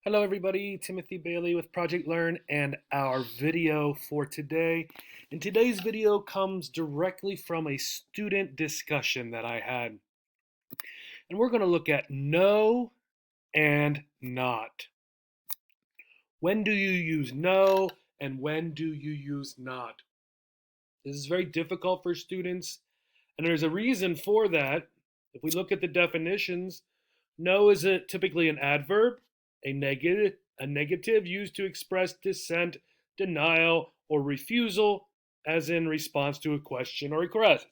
Hello everybody, Timothy Bailey with Project Learn and our video for today. And today's video comes directly from a student discussion that I had. And we're going to look at no and not. When do you use no and when do you use not? This is very difficult for students and there's a reason for that. If we look at the definitions, no is typically an adverb, a negative used to express dissent, denial, or refusal, as in response to a question or request.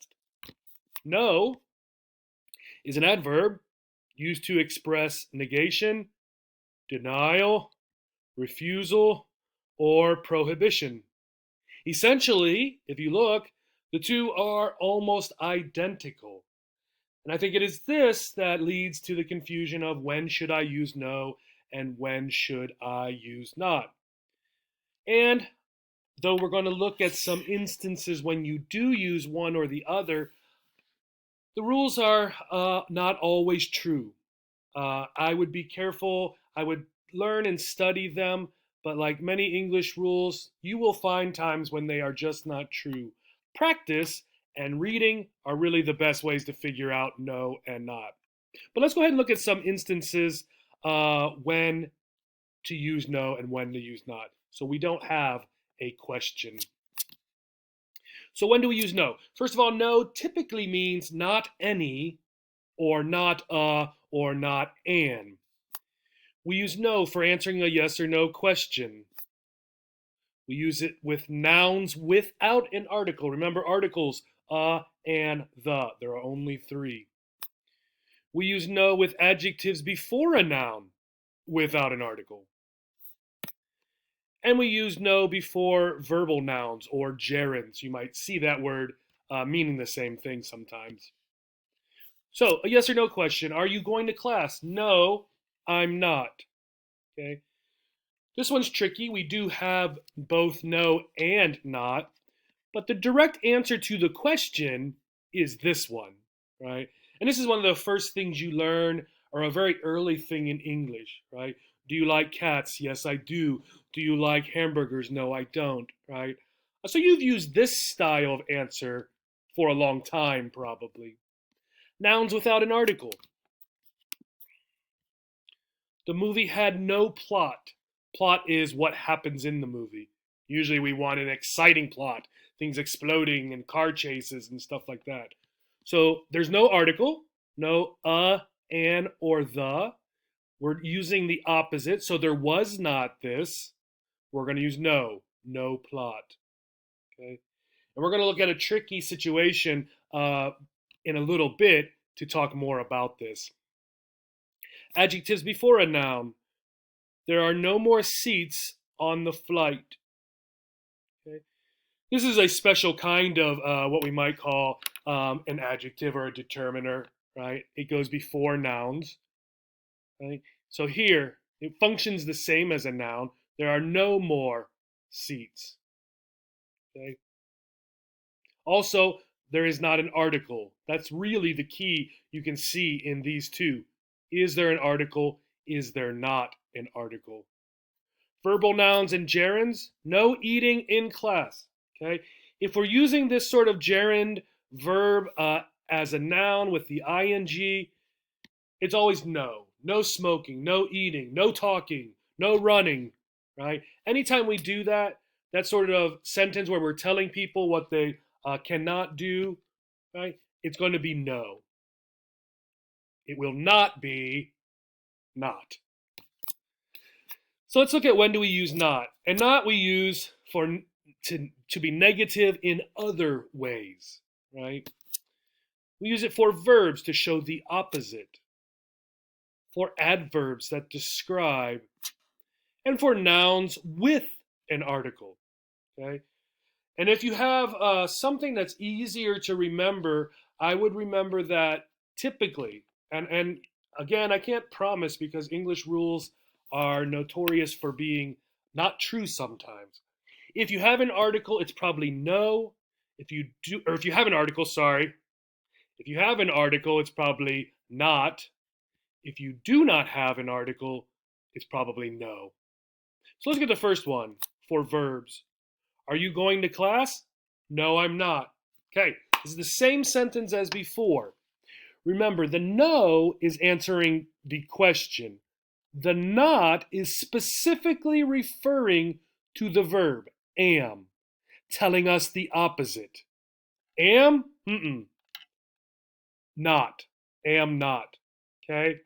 No is an adverb used to express negation, denial, refusal, or prohibition. Essentially, if you look, the two are almost identical. And I think it is this that leads to the confusion of when should I use no and when should I use not. And though we're going to look at some instances when you do use one or the other, the rules are not always true. I would be careful. I would learn and study them. But like many English rules, you will find times when they are just not true. Practice and reading are really the best ways to figure out no and not. But let's go ahead and look at some instances when to use no and when to use not. So we don't have a question. So when do we use no? First of all, no typically means not any or not a or not an. We use no for answering a yes or no question. We use it with nouns without an article. Remember articles, and the. There are only three. We use no with adjectives before a noun without an article. And we use no before verbal nouns or gerunds. You might see that word meaning the same thing sometimes. So, a yes or no question. Are you going to class? No, I'm not. Okay. This one's tricky. We do have both no and not, but the direct answer to the question is this one, right? And this is one of the first things you learn, or a very early thing in English, right? Do you like cats? Yes, I do. Do you like hamburgers? No, I don't, right? So you've used this style of answer for a long time, probably. Nouns without an article. The movie had no plot. Plot is what happens in the movie. Usually we want an exciting plot, things exploding and car chases and stuff like that. So there's no article, no an, or the. We're using the opposite. So there was not this. We're going to use no plot. Okay. And we're going to look at a tricky situation in a little bit to talk more about this. Adjectives before a noun. There are no more seats on the flight. Okay. This is a special kind of what we might call an adjective or a determiner, right? It goes before nouns, right? So here, it functions the same as a noun. There are no more seats, okay? Also, there is not an article. That's really the key you can see in these two. Is there an article? Is there not an article? Verbal nouns and gerunds, no eating in class. Okay, if we're using this sort of gerund verb as a noun with the ing, it's always no. No smoking, no eating, no talking, no running. Right? Anytime we do that, that sort of sentence where we're telling people what they cannot do, right? It's going to be no. It will not be not. So let's look at when do we use not. And not we use for to be negative in other ways, right? We use it for verbs to show the opposite, for adverbs that describe, and for nouns with an article, okay? And if you have something that's easier to remember, I would remember that typically, and again, I can't promise because English rules are notorious for being not true sometimes. If you have an article, it's probably no. If you do, or if you have an article, sorry. If you have an article, it's probably not. If you do not have an article, It's probably no. So let's get the first one for verbs. Are you going to class? No, I'm not. Okay, this is the same sentence as before. Remember, the no is answering the question. The not is specifically referring to the verb am, telling us the opposite. Am? Not. Am not. Okay?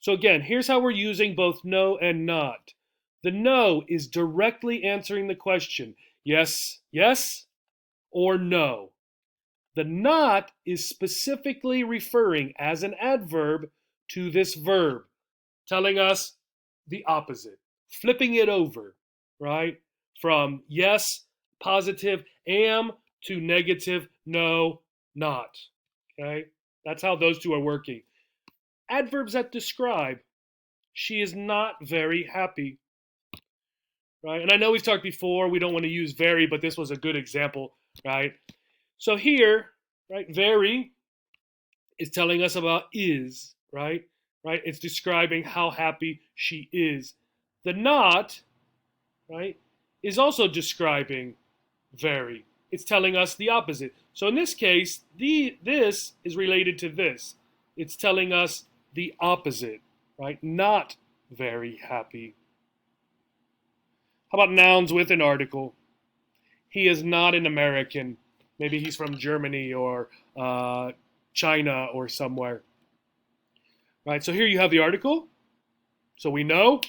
So again, here's how we're using both no and not. The no is directly answering the question. Yes, yes, or no. The not is specifically referring as an adverb to this verb, telling us the opposite, flipping it over, right? From yes, positive, am, to negative, no, not. Okay? That's how those two are working. Adverbs that describe. She is not very happy. Right? And I know we've talked before, we don't want to use very, but this was a good example, right? So here, right, very is telling us about is, right? Right? It's describing how happy she is. The not, right, is also describing very. It's telling us the opposite. So in this case, this is related to this. It's telling us the opposite, right? Not very happy. How about nouns with an article? He is not an American. Maybe he's from Germany or China or somewhere. Right, so here you have the article. So we know,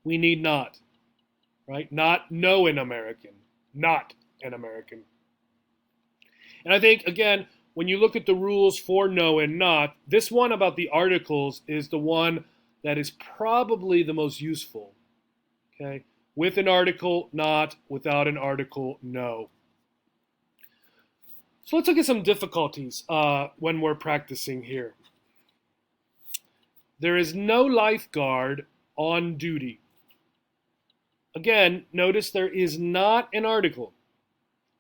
we need not. Right, not no an American, not an American. And I think, again, when you look at the rules for no and not, this one about the articles is the one that is probably the most useful. Okay, with an article, not. Without an article, no. So let's look at some difficulties when we're practicing here. There is no lifeguard on duty. Again, notice there is not an article,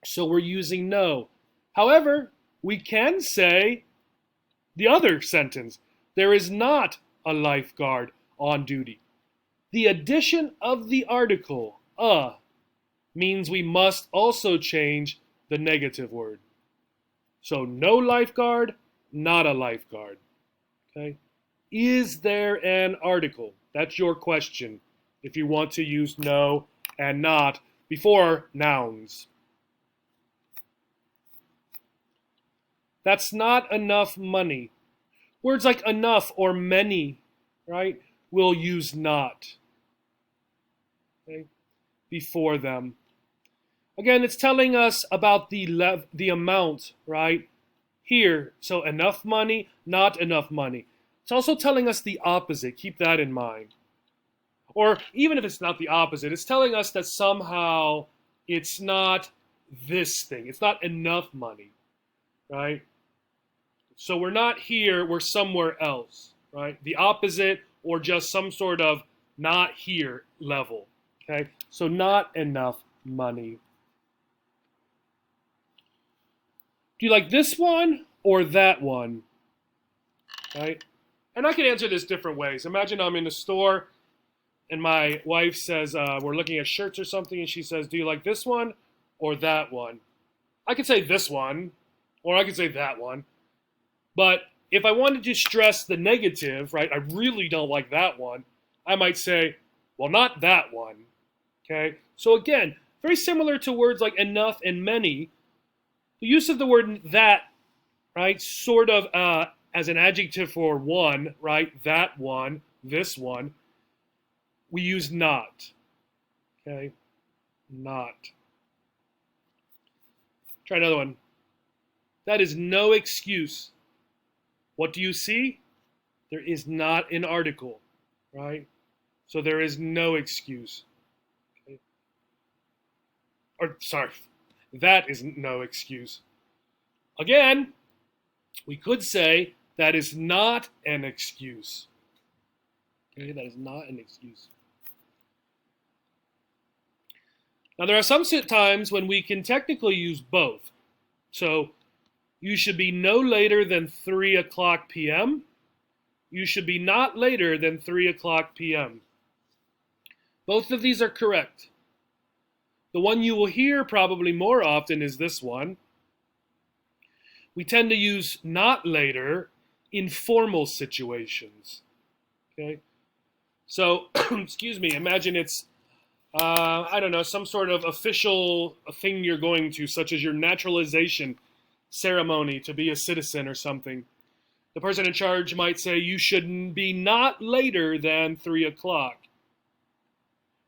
so we're using no. However, we can say the other sentence. There is not a lifeguard on duty. The addition of the article, means we must also change the negative word. So no lifeguard, not a lifeguard. Okay? Is there an article? That's your question if you want to use no and not before nouns. That's not enough money. Words like enough or many, right, will use not, okay, before them. Again, it's telling us about the amount, right, here. So enough money, not enough money. It's also telling us the opposite. Keep that in mind. Or even if it's not the opposite, it's telling us that somehow it's not this thing. It's not enough money, right? So we're not here, we're somewhere else, right? The opposite or just some sort of not here level, okay? So not enough money. Do you like this one or that one, right? And I can answer this different ways. Imagine I'm in the store and my wife says, we're looking at shirts or something, and she says, do you like this one or that one? I could say this one, or I could say that one. But if I wanted to stress the negative, right, I really don't like that one, I might say, well, not that one, okay? So again, very similar to words like enough and many, the use of the word that, right, sort of as an adjective for one, right, that one, this one, we use not, okay, not. Try another one. That is no excuse. What do you see? There is not an article, right? So there is no excuse. Okay. Or, sorry, that is no excuse. Again, we could say that is not an excuse. Okay, that is not an excuse. Now, there are some times when we can technically use both. So, you should be no later than 3 o'clock p.m. You should be not later than 3 o'clock p.m. Both of these are correct. The one you will hear probably more often is this one. We tend to use not later in formal situations. Okay? So, excuse me, imagine it's, I don't know, some sort of official thing you're going to, such as your naturalization ceremony to be a citizen or something. The person in charge might say you should be not later than 3 o'clock.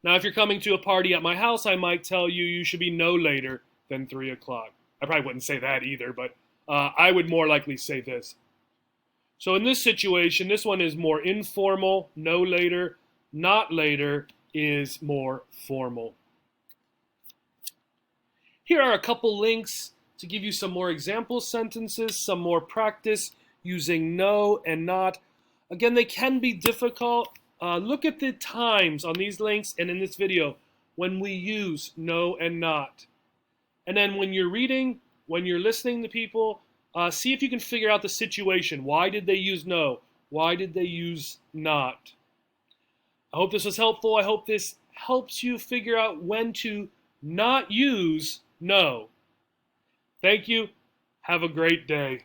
Now, if you're coming to a party at my house, I might tell you you should be no later than 3 o'clock. I probably wouldn't say that either, but I would more likely say this. So in this situation, this one is more informal, no later. Not later is more formal. Here are a couple links to give you some more example sentences, some more practice using no and not. Again, they can be difficult. Look at the times on these links and in this video when we use no and not. And then when you're reading, when you're listening to people, see if you can figure out the situation. Why did they use no? Why did they use not? I hope this was helpful. I hope this helps you figure out when to not use no. Thank you. Have a great day.